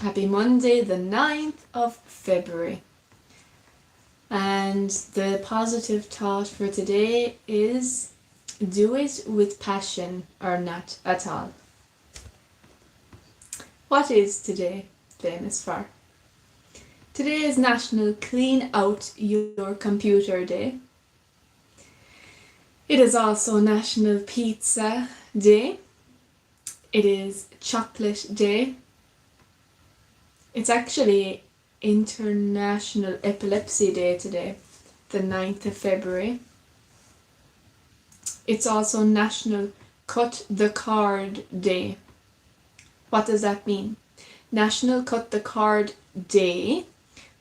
Happy Monday, the 9th of February. And the positive thought for today is do it with passion or not at all. What is today famous for? Today is National Clean Out Your Computer Day. It is also National Pizza Day. It is Chocolate Day. It's actually International Epilepsy Day today, the 9th of February. It's also National Cut the Card Day. What does that mean? National Cut the Card Day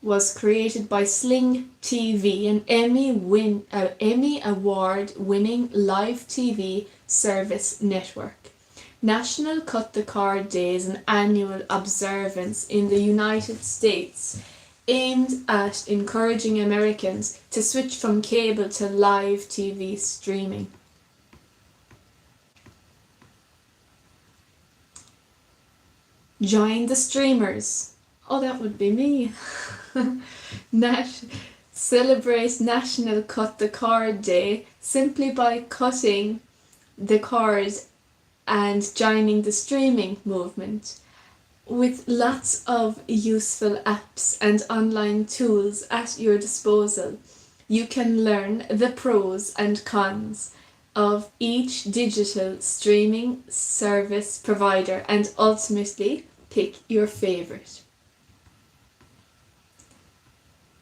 was created by Sling TV, an Emmy Award winning live TV service network. National Cut the Card Day is an annual observance in the United States aimed at encouraging Americans to switch from cable to live TV streaming. Join the streamers. Oh, that would be me. Celebrate National Cut the Card Day simply by cutting the cord and joining the streaming movement. With lots of useful apps and online tools at your disposal, you can learn the pros and cons of each digital streaming service provider and ultimately pick your favorite.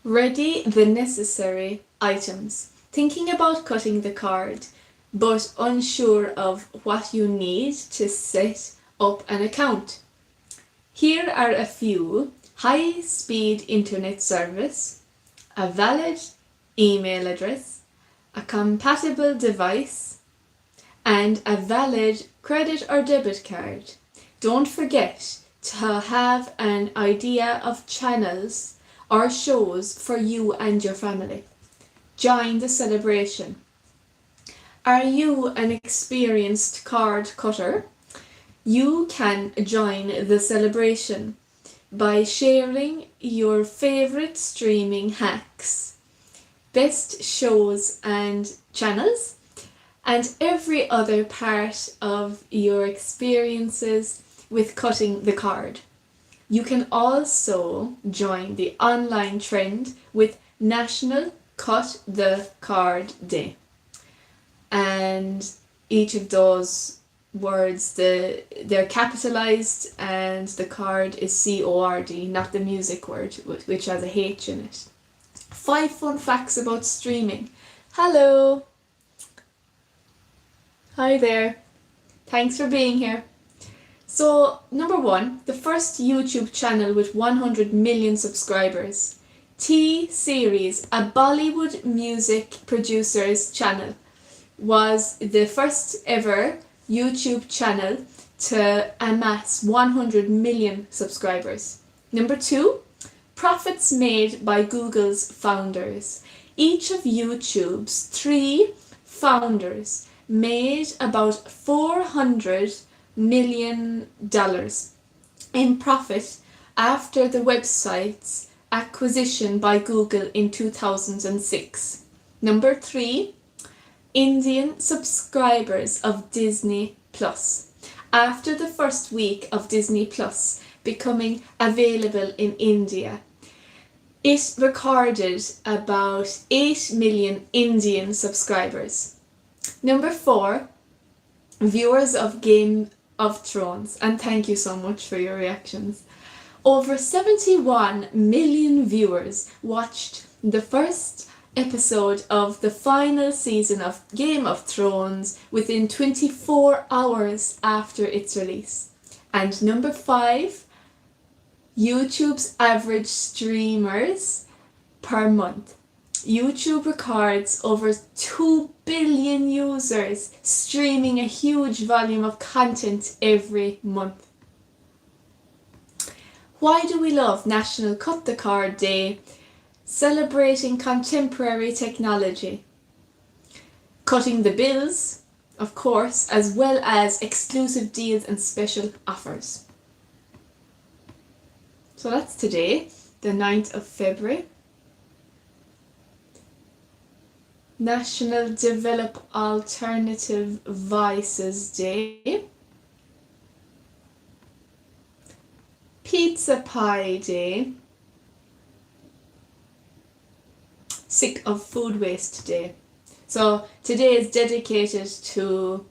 Ready the necessary items. Thinking about cutting the cord, but unsure of what you need to set up an account. Here are a few: high-speed internet service, a valid email address, a compatible device, and a valid credit or debit card. Don't forget to have an idea of channels or shows for you and your family. Join the celebration. Are you an experienced card cutter? You can join the celebration by sharing your favorite streaming hacks, best shows and channels, and every other part of your experiences with cutting the card. You can also join the online trend with National Cut the Card Day. And each of those words, they're capitalized, and the card is C-O-R-D, not the music word, which has a H in it. 5 fun facts about streaming. Hello! Hi there. Thanks for being here. So, number 1, the first YouTube channel with 100 million subscribers. T-Series, a Bollywood music producer's channel, was the first ever YouTube channel to amass 100 million subscribers. Number 2, profits made by Google's founders. Each of YouTube's 3 founders made about $400 million in profit after the website's acquisition by Google in 2006. Number 3, Indian subscribers of Disney Plus. After the first week of Disney Plus becoming available in India, it recorded about 8 million Indian subscribers. Number 4, viewers of Game of Thrones, and thank you so much for your reactions. Over 71 million viewers watched the first episode of the final season of Game of Thrones within 24 hours after its release. And number 5, YouTube's average streamers per month. YouTube records over 2 billion users streaming a huge volume of content every month. Why do we love National Cut the Card Day? Celebrating contemporary technology. Cutting the bills, of course, as well as exclusive deals and special offers. So that's today, the 9th of February. National Develop Alternative Vices Day. Pizza Pie Day. Sick of Food Waste Day. So today is dedicated to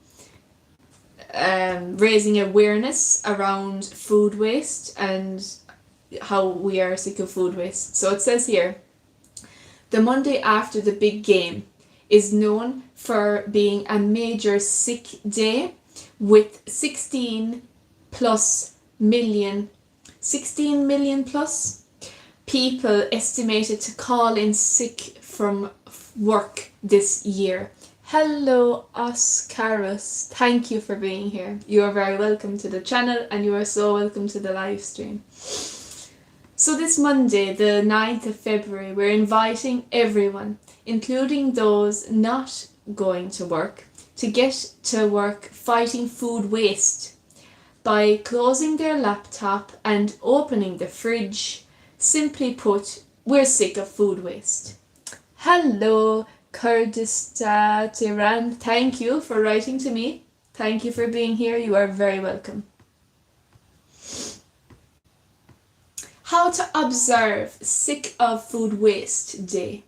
raising awareness around food waste and how we are sick of food waste. So it says here, the Monday after the big game is known for being a major sick day with 16 million plus people estimated to call in sick from work this year. Hello Oscarus, thank you for being here. You are very welcome to the channel and you are so welcome to the live stream. So this Monday, the 9th of February, we're inviting everyone, including those not going to work, to get to work fighting food waste by closing their laptop and opening the fridge. Simply put, we're sick of food waste. Hello Kurdistan, thank you for writing to me. Thank you for being here. You are very welcome. How to observe Sick of Food Waste Day.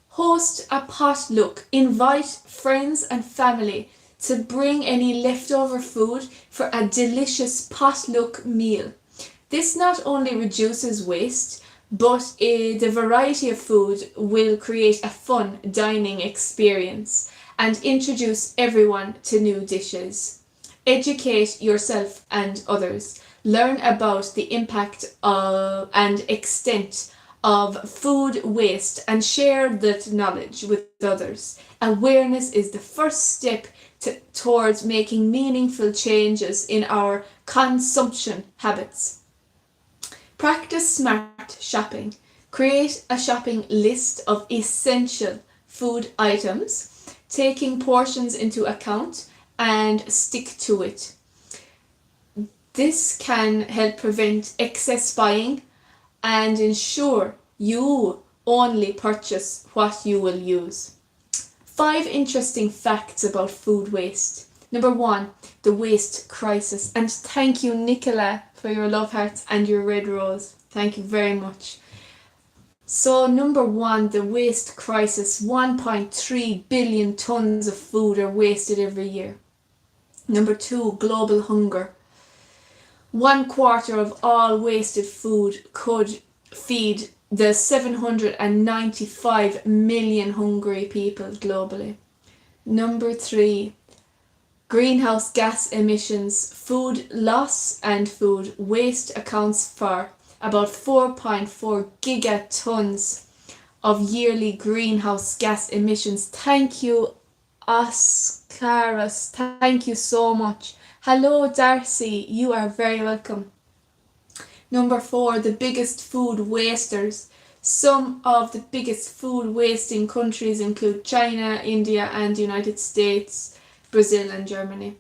Host a potluck. Invite friends and family to bring any leftover food for a delicious potluck meal. This not only reduces waste, but the variety of food will create a fun dining experience and introduce everyone to new dishes. Educate yourself and others. Learn about the impact of and extent of food waste and share that knowledge with others. Awareness is the first step towards making meaningful changes in our consumption habits. Practice smart shopping. Create a shopping list of essential food items, taking portions into account, and stick to it. This can help prevent excess buying and ensure you only purchase what you will use. 5 interesting facts about food waste. Number 1, the waste crisis. And thank you, Nicola, for your love hearts and your red rose. Thank you very much. So number 1, the waste crisis. 1.3 billion tons of food are wasted every year. Number 2, global hunger. 1/4 of all wasted food could feed the 795 million hungry people globally. Number 3, greenhouse gas emissions. Food loss and food waste accounts for about 4.4 gigatons of yearly greenhouse gas emissions. Thank you, Oscarus. Thank you so much. Hello Darcy, you are very welcome. Number 4, the biggest food wasters. Some of the biggest food wasting countries include China, India and the United States, Brazil and Germany.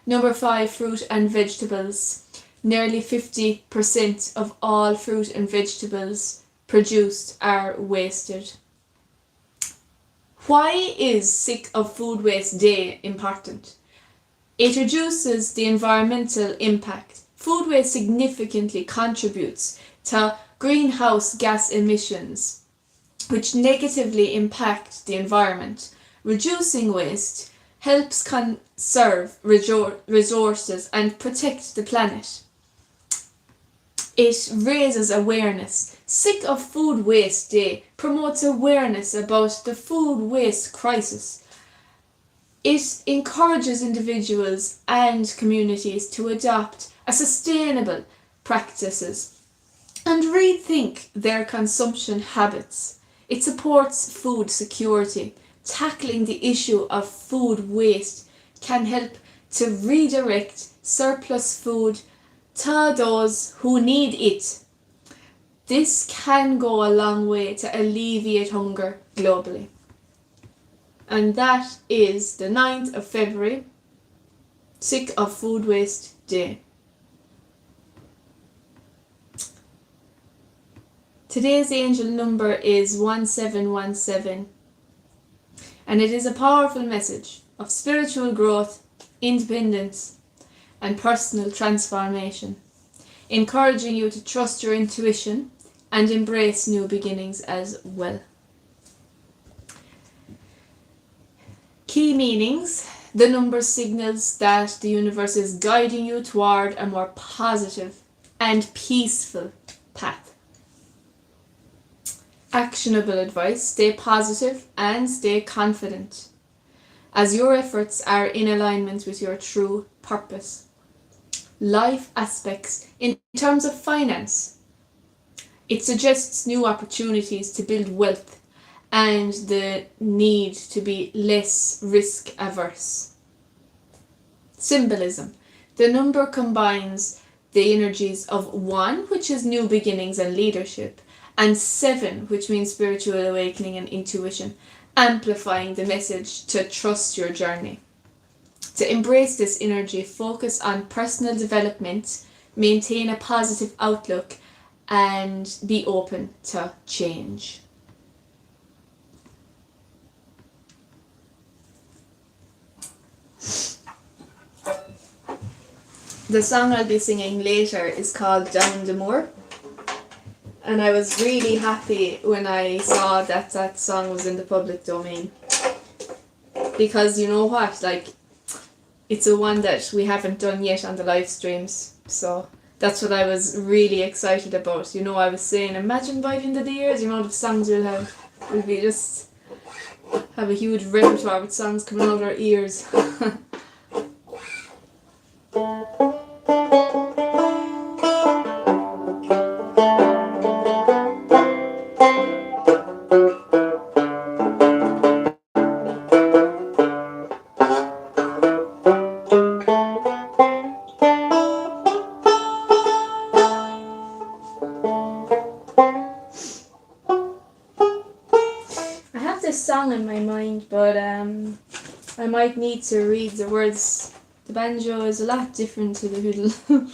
Number 5, fruit and vegetables. Nearly 50% of all fruit and vegetables produced are wasted. Why is Sick of Food Waste Day important? It reduces the environmental impact. Food waste significantly contributes to greenhouse gas emissions, which negatively impact the environment. Reducing waste helps conserve resources and protect the planet. It raises awareness. Sick of Food Waste Day promotes awareness about the food waste crisis. It encourages individuals and communities to adopt sustainable practices and rethink their consumption habits. It supports food security. Tackling the issue of food waste can help to redirect surplus food to those who need it. This can go a long way to alleviate hunger globally. And that is the 9th of February, Sick of Food Waste Day. Today's angel number is 1717, and it is a powerful message of spiritual growth, independence, and personal transformation, encouraging you to trust your intuition and embrace new beginnings as well. Key meanings. The number signals that the universe is guiding you toward a more positive and peaceful path. Actionable advice. Stay positive and stay confident, as your efforts are in alignment with your true purpose. Life aspects. In terms of finance, it suggests new opportunities to build wealth and the need to be less risk averse. Symbolism. The number combines the energies of 1, which is new beginnings and leadership, and 7, which means spiritual awakening and intuition, amplifying the message to trust your journey. To embrace this energy, focus on personal development, maintain a positive outlook, and be open to change. The song I'll be singing later is called Down the Moor, and I was really happy when I saw that that song was in the public domain, because you know what, like, it's a one that we haven't done yet on the live streams, so that's what I was really excited about. You know, I was saying, imagine by the end of the years, you know, the songs we'll have, we'll be just have a huge repertoire with songs coming out our ears. I have this song in my mind, but I might need to read the words. The banjo is a lot different to the fiddle.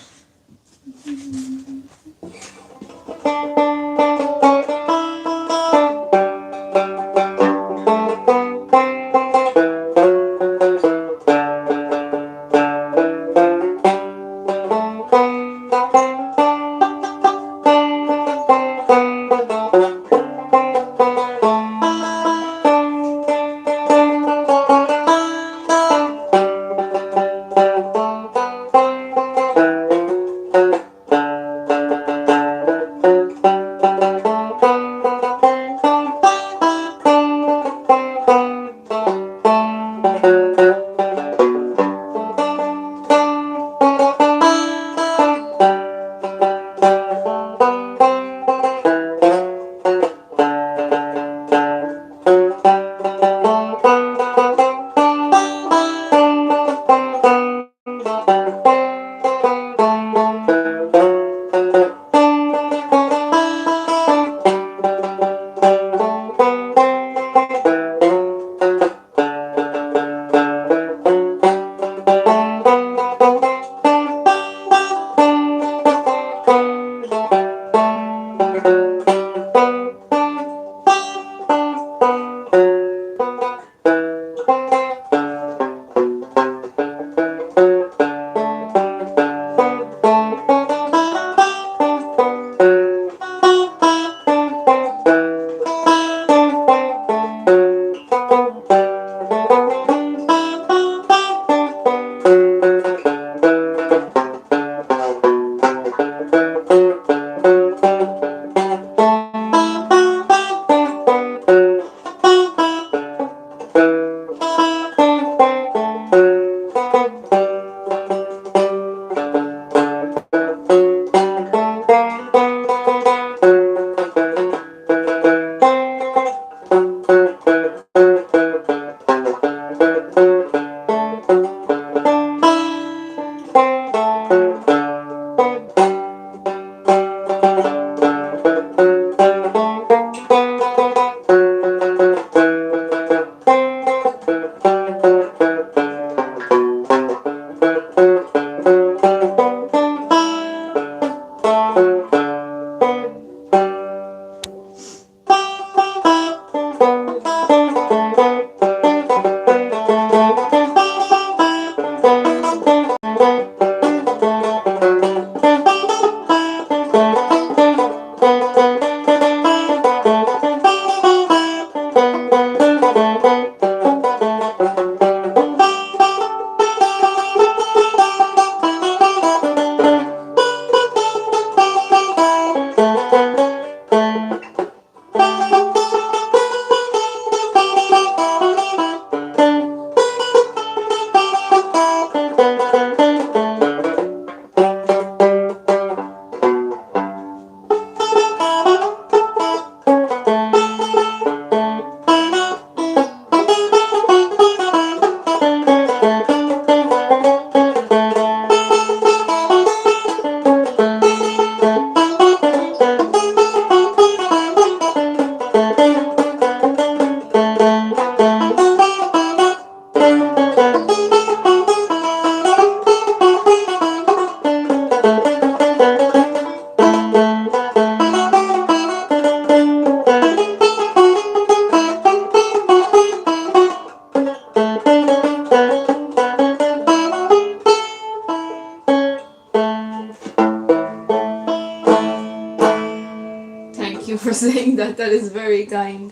thank you for saying that. That is very kind.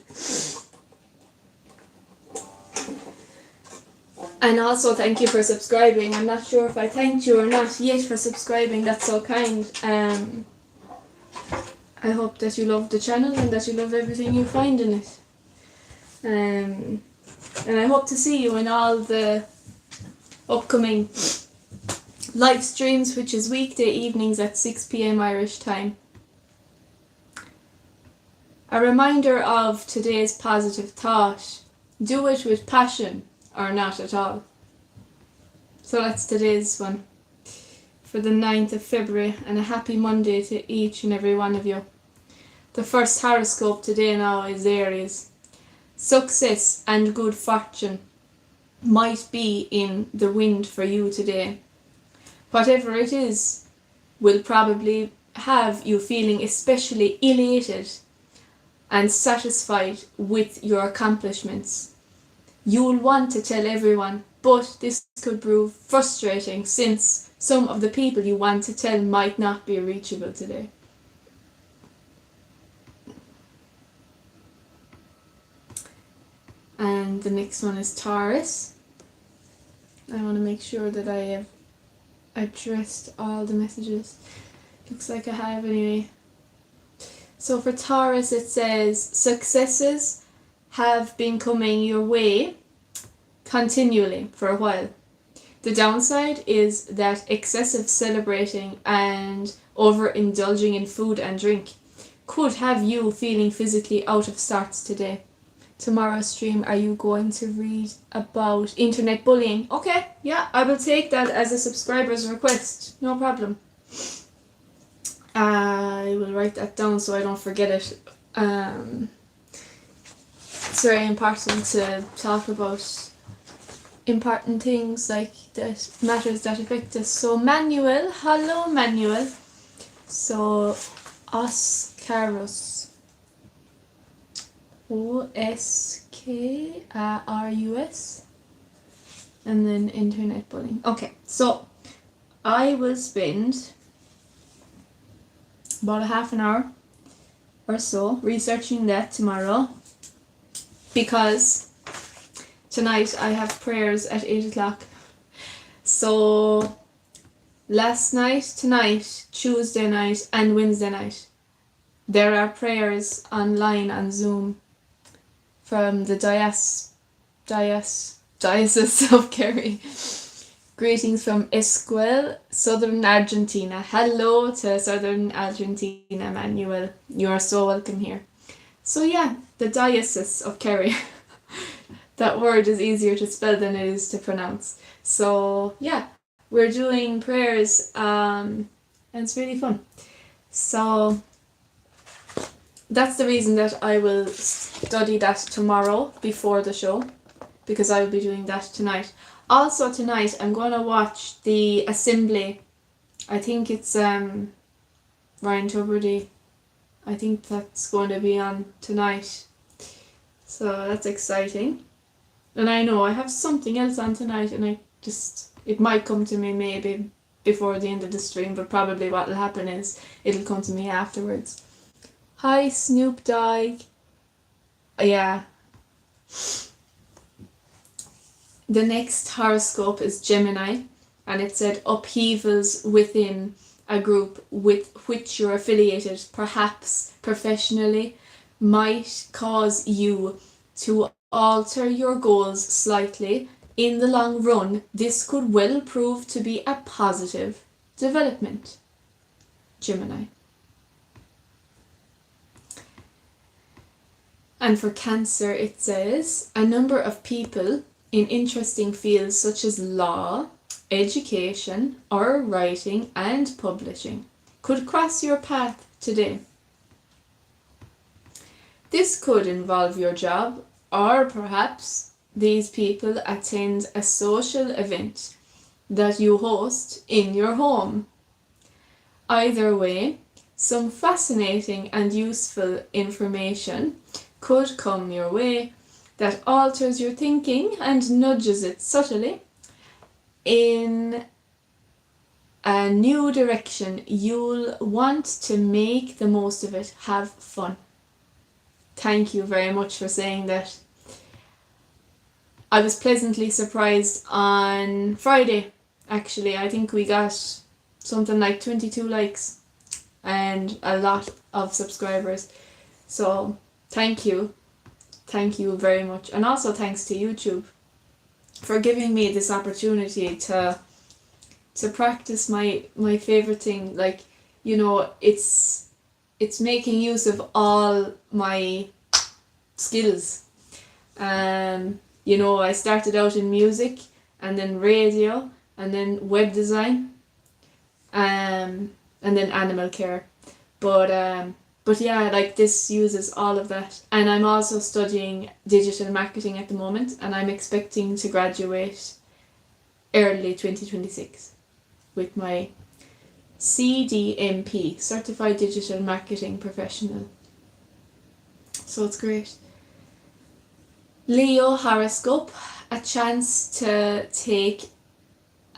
And also thank you for subscribing. I'm not sure if I thanked you or not yet for subscribing. That's so kind. I hope that you love the channel and that you love everything you find in it. And I hope to see you in all the upcoming live streams, which is weekday evenings at 6 p.m. Irish time. A reminder of today's positive thought. Do it with passion or not at all. So that's today's one for the 9th of February, and a happy Monday to each and every one of you. The first horoscope today now is Aries. Success and good fortune might be in the wind for you today. Whatever it is will probably have you feeling especially elated and satisfied with your accomplishments. You'll want to tell everyone, but this could prove frustrating since some of the people you want to tell might not be reachable today. And the next one is Taurus. I want to make sure that I have addressed all the messages. Looks like I have anyway. So for Taurus it says, successes have been coming your way continually for a while. The downside is that excessive celebrating and overindulging in food and drink could have you feeling physically out of sorts today. Tomorrow's stream, are you going to read about internet bullying? Okay, yeah, I will take that as a subscriber's request. No problem. I will write that down so I don't forget it. It's very important to talk about important things like that, matters that affect us. So Manuel, hello Manuel. So Oscarus. Oskarus, and then internet bullying. Okay, so I will spend about a half an hour or so researching that tomorrow, because tonight I have prayers at 8 o'clock. So last night, tonight, Tuesday night and Wednesday night, there are prayers online on Zoom from the Diocese of Kerry. Greetings from Esquel, Southern Argentina. Hello to Southern Argentina, Manuel. You are so welcome here. So yeah, the Diocese of Kerry. That word is easier to spell than it is to pronounce. So yeah, we're doing prayers and it's really fun. So that's the reason that I will study that tomorrow before the show, because I will be doing that tonight. Also tonight I'm going to watch the assembly. I think it's Ryan Tuberty. I think that's going to be on tonight. So that's exciting. And I know I have something else on tonight, and it might come to me maybe before the end of the stream, but probably what will happen is it'll come to me afterwards. Hi Snoop Dogg. Yeah. The next horoscope is Gemini, and it said upheavals within a group with which you're affiliated, perhaps professionally, might cause you to alter your goals slightly. In the long run, this could well prove to be a positive development. Gemini. And for Cancer it says, a number of people in interesting fields such as law, education, or writing and publishing could cross your path today. This could involve your job, or perhaps these people attend a social event that you host in your home. Either way, some fascinating and useful information could come your way that alters your thinking and nudges it subtly in a new direction. You'll want to make the most of it. Have fun. Thank you very much for saying that. I was pleasantly surprised on Friday, actually. I think we got something like 22 likes and a lot of subscribers. So thank you. Thank you very much. And also thanks to YouTube for giving me this opportunity to practice my favorite thing. Like, you know, it's making use of all my skills. You know, I started out in music and then radio and then web design and then animal care. But yeah, like this uses all of that. And I'm also studying digital marketing at the moment, and I'm expecting to graduate early 2026 with my CDMP, Certified Digital Marketing Professional. So it's great. Leo horoscope, a chance to take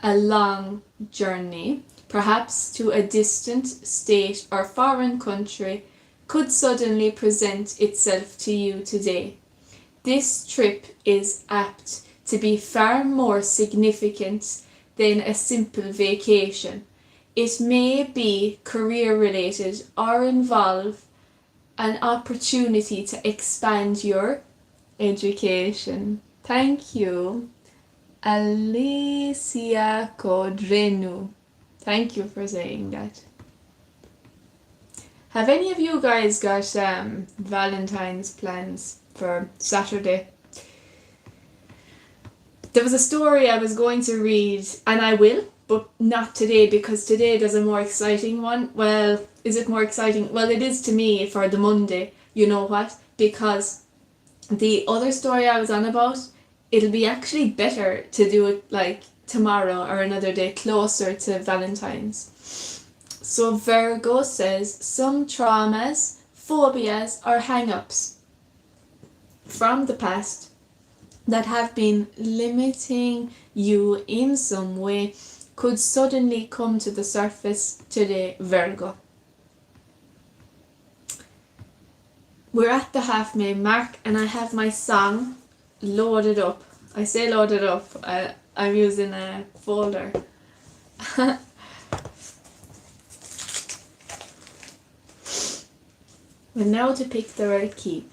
a long journey, perhaps to a distant state or foreign country, could suddenly present itself to you today. This trip is apt to be far more significant than a simple vacation. It may be career related or involve an opportunity to expand your education. Thank you, Alicia Codrenu. Thank you for saying that. Have any of you guys got Valentine's plans for Saturday? There was a story I was going to read, and I will, but not today, because today there's a more exciting one. Well, is it more exciting? Well, it is to me for the Monday. You know what? Because the other story I was on about, it'll be actually better to do it like tomorrow or another day closer to Valentine's. So Virgo says some traumas, phobias or hang-ups from the past that have been limiting you in some way could suddenly come to the surface today, Virgo. We're at the half moon mark and I have my song loaded up. I say loaded up, I'm using a folder. And now to pick the right key.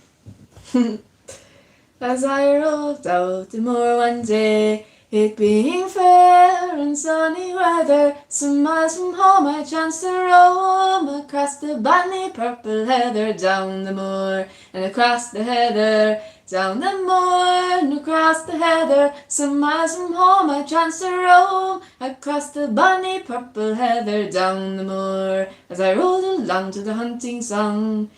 As I rolled out the moor one day, it being fair and sunny weather, some miles from home I chanced to roam across the bonny purple heather, down the moor and across the heather, down the moor and across the heather, some miles from home I chanced to roam across the bonny purple heather, down the moor. As I rolled along to the hunting song,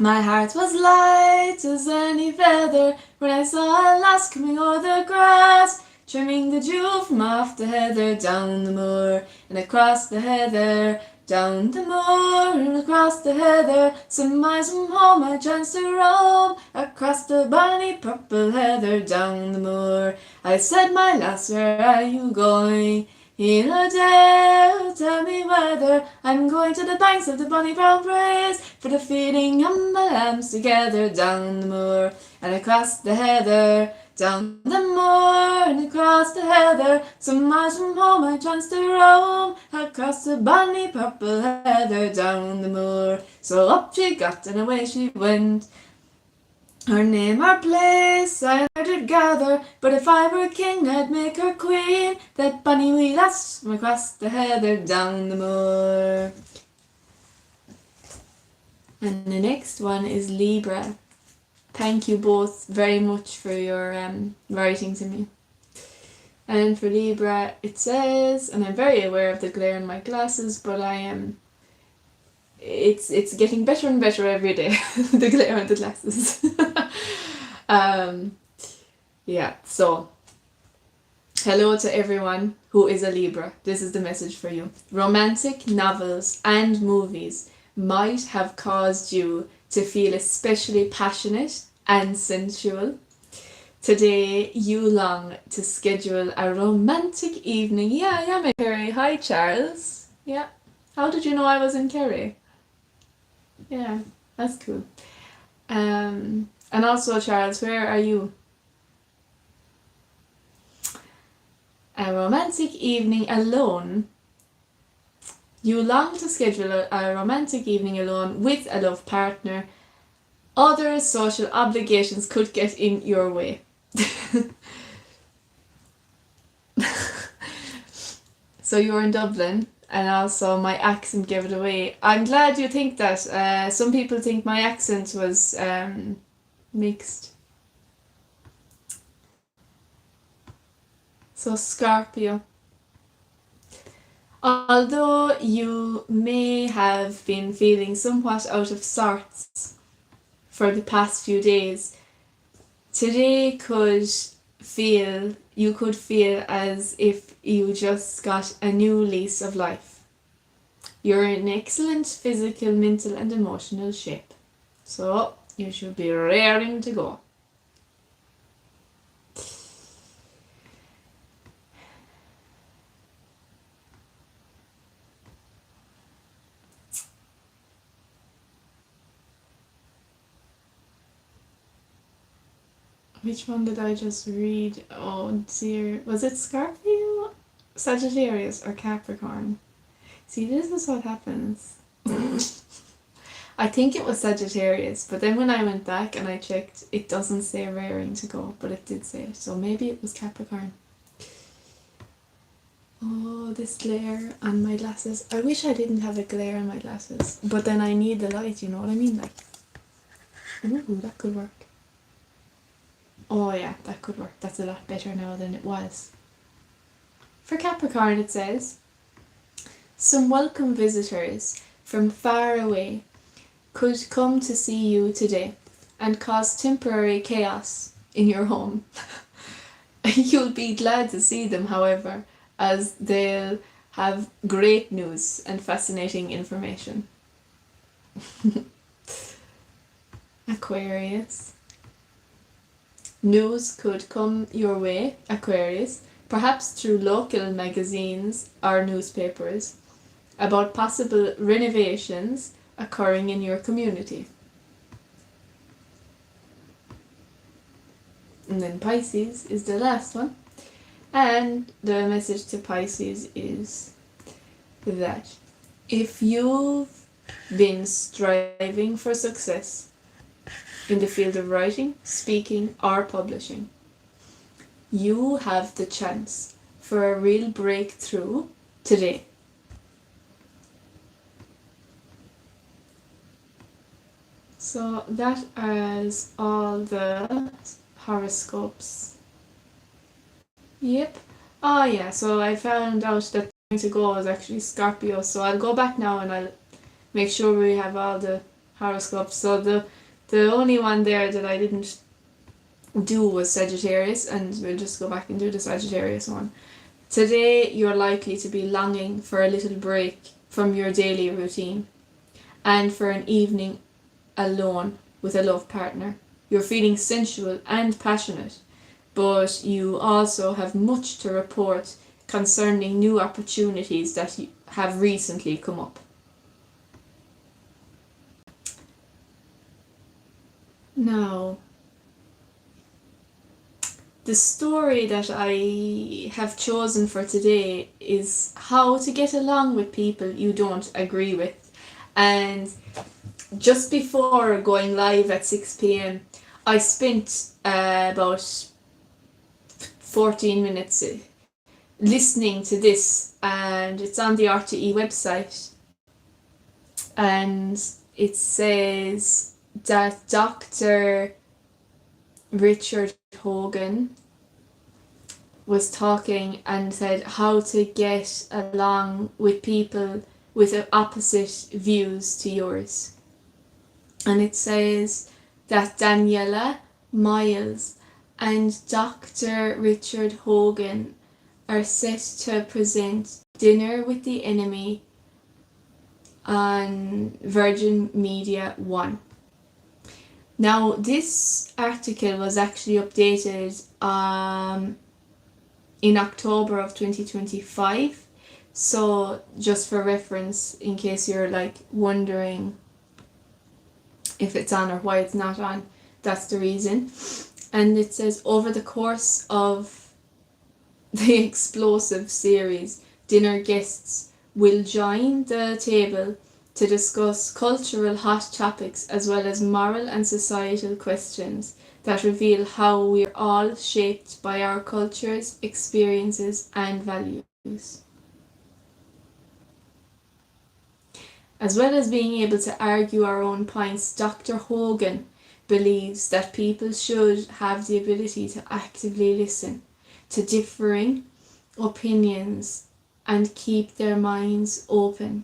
my heart was light as any feather when I saw a lass coming o'er the grass, trimming the dew from off the heather, down the moor and across the heather, down the moor and across the heather, some miles from home I chanced to roam across the bonny purple heather, down the moor. I said, my lass, where are you going? In a day, tell me whether I'm going to the banks of the bonny brown braes for the feeding of the lambs together, down the moor and across the heather, down the moor and across the heather, some miles from home I chanced to roam across the bonny purple heather, down the moor. So up she got and away she went. Her name or place I did gather, but if I were king I'd make her queen, that bonny wee lass from across the heather, down the moor. And the next one is Libra. Thank you both very much for your writing to me. And for Libra it says, and I'm very aware of the glare in my glasses, but I am it's getting better and better every day, the glare on the glasses. Yeah, so hello to everyone who is a Libra. This is the message for you. Romantic novels and movies might have caused you to feel especially passionate and sensual. Today, you long to schedule a romantic evening. Yeah, I am in Kerry. Hi, Charles. Yeah. How did you know I was in Kerry? Yeah, that's cool. And also, Charles, where are you? A romantic evening alone. You long to schedule a romantic evening alone with a love partner. Other social obligations could get in your way. So you're in Dublin, and also my accent gave it away. I'm glad you think that. Some people think my accent was mixed. So Scorpio. Although you may have been feeling somewhat out of sorts for the past few days, today you could feel as if you just got a new lease of life. You're in excellent physical, mental and emotional shape. So you should be raring to go. Which one did I just read? Oh dear. Was it Scorpio, Sagittarius or Capricorn? See, this is what happens. I think it was Sagittarius, but then when I went back and I checked, it doesn't say raring to go, but it did say it. So maybe it was Capricorn. Oh, this glare on my glasses. I wish I didn't have a glare on my glasses, but then I need the light, you know what I mean? Like, ooh, that could work. Oh yeah, that could work. That's a lot better now than it was. For Capricorn, it says, some welcome visitors from far away could come to see you today and cause temporary chaos in your home. You'll be glad to see them, however, as they'll have great news and fascinating information. Aquarius. News could come your way, Aquarius, perhaps through local magazines or newspapers, about possible renovations occurring in your community. And then Pisces is the last one. And the message to Pisces is that if you've been striving for success in the field of writing, speaking, or publishing, you have the chance for a real breakthrough today. So that is all the horoscopes. Yep. Oh yeah, so I found out that to go is actually Scorpio, so I'll go back now and I'll make sure we have all the horoscopes. So the only one there that I didn't do was Sagittarius, and we'll just go back and do the Sagittarius one. Today you're likely to be longing for a little break from your daily routine and for an evening alone with a love partner. You're feeling sensual and passionate, but you also have much to report concerning new opportunities that have recently come up. Now, the story that I have chosen for today is how to get along with people you don't agree with. And just before going live at 6 p.m, I spent about 14 minutes listening to this, and it's on the RTE website, and it says that Dr. Richard Hogan was talking and said how to get along with people with opposite views to yours. And it says that Daniela Miles and Dr. Richard Hogan are set to present Dinner with the Enemy on Virgin Media 1. Now, this article was actually updated in October of 2025. So just for reference, in case you're like wondering if it's on or why it's not on, that's the reason. And it says, over the course of the explosive series, dinner guests will join the table to discuss cultural hot topics as well as moral and societal questions that reveal how we're all shaped by our cultures, experiences, and values. As well as being able to argue our own points, Dr. Hogan believes that people should have the ability to actively listen to differing opinions and keep their minds open.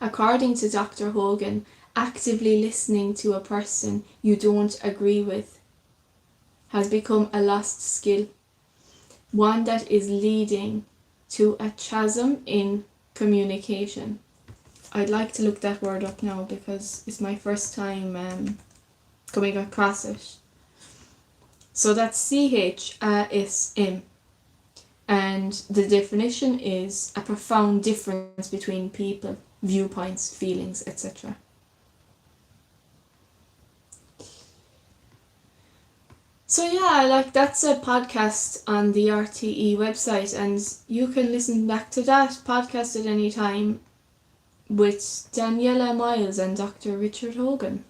According to Dr. Hogan, actively listening to a person you don't agree with has become a lost skill, one that is leading to a chasm in communication. I'd like to look that word up now because it's my first time coming across it. So that's CHASM, and the definition is a profound difference between people, viewpoints, feelings, etc. So yeah, like that's a podcast on the RTE website, and you can listen back to that podcast at any time with Daniela Miles and Dr. Richard Hogan.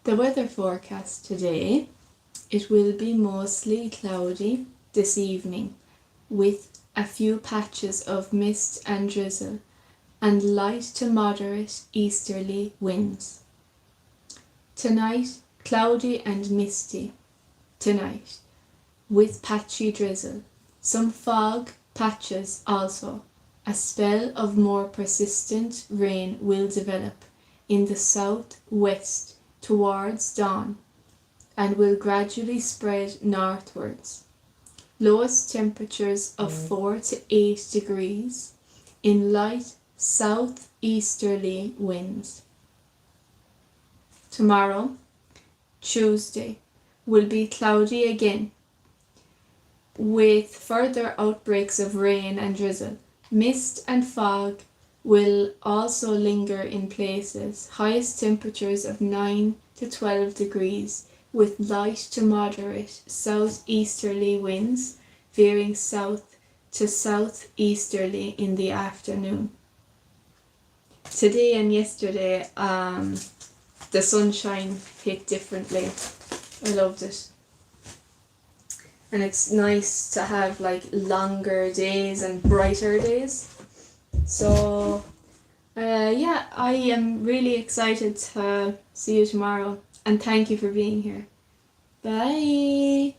The weather forecast today, it will be mostly cloudy this evening with a few patches of mist and drizzle and light to moderate easterly winds. Tonight, cloudy and misty tonight with patchy drizzle, some fog patches also. A spell of more persistent rain will develop in the southwest towards dawn and will gradually spread northwards. Lowest temperatures of 4 to 8 degrees in light southeasterly winds. Tomorrow, Tuesday, will be cloudy again with further outbreaks of rain and drizzle. Mist and fog will also linger in places. Highest temperatures of 9 to 12 degrees with light to moderate southeasterly winds veering south to southeasterly in the afternoon. Today and yesterday, the sunshine hit differently. I loved it. And it's nice to have like longer days and brighter days. So yeah, I am really excited to see you tomorrow, and thank you for being here. Bye.